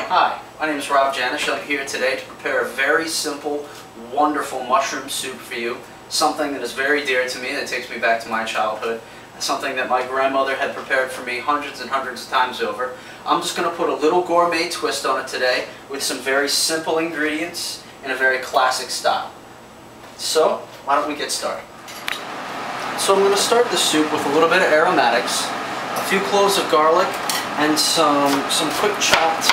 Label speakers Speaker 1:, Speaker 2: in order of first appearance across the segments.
Speaker 1: Hi, my name is Janesh. I'm here today to prepare a very simple, wonderful mushroom soup for you. Something that is very dear to me, that takes me back to my childhood. Something that my grandmother had prepared for me hundreds and hundreds of times over. I'm just going to put a little gourmet twist on it today with some very simple ingredients in a very classic style. So, why don't we get started? So I'm going to start the soup with a little bit of aromatics, a few cloves of garlic, and some quick chopped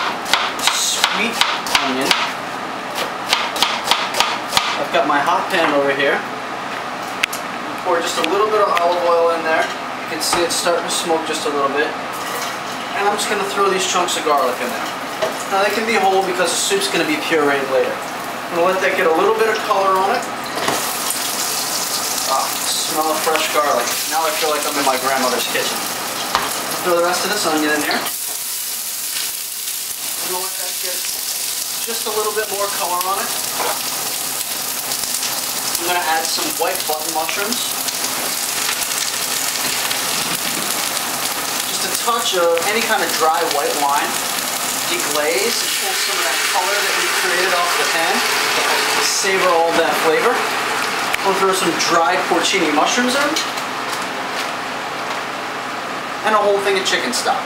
Speaker 1: sweet onion. I've got my hot pan over here. Pour just a little bit of olive oil in there. You can see it's starting to smoke just a little bit. And I'm just going to throw these chunks of garlic in there. Now they can be whole because the soup's going to be pureed later. I'm going to let that get a little bit of color on it. Ah, smell of fresh garlic. Now I feel like I'm in my grandmother's kitchen. Throw the rest of this onion in here. I'm going to let that get just a little bit more color on it. I'm going to add some white button mushrooms. Just a touch of any kind of dry white wine. Deglaze and pull some of that color that we created off the pan. Savor all that flavor. We'll throw some dried porcini mushrooms in. And a whole thing of chicken stock.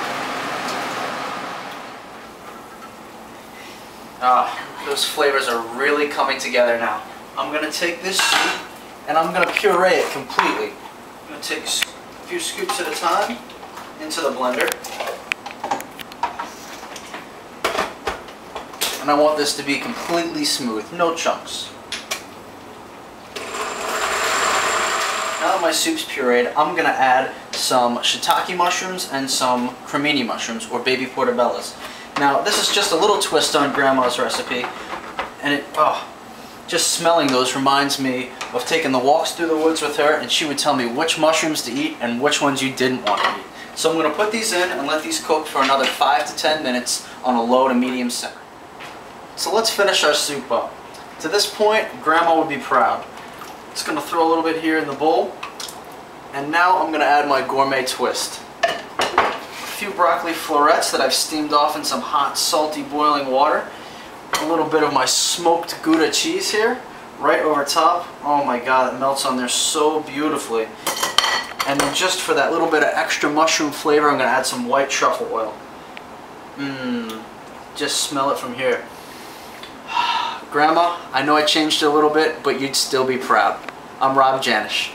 Speaker 1: Those flavors are really coming together now. I'm going to take this soup and I'm going to puree it completely. I'm going to take a few scoops at a time into the blender. And I want this to be completely smooth, no chunks. Now that my soup's pureed, I'm going to add some shiitake mushrooms and some cremini mushrooms, or baby portobellos. Now, this is just a little twist on Grandma's recipe, and just smelling those reminds me of taking the walks through the woods with her, and she would tell me which mushrooms to eat and which ones you didn't want to eat. So I'm going to put these in and let these cook for another 5 to 10 minutes on a low to medium simmer. So let's finish our soup up. To this point, Grandma would be proud. Just going to throw a little bit here in the bowl. And now I'm going to add my gourmet twist. A few broccoli florets that I've steamed off in some hot, salty, boiling water. A little bit of my smoked Gouda cheese here, right over top. Oh my God, it melts on there so beautifully. And then just for that little bit of extra mushroom flavor, I'm going to add some white truffle oil. Just smell it from here. Grandma, I know I changed it a little bit, but you'd still be proud. I'm Janesh.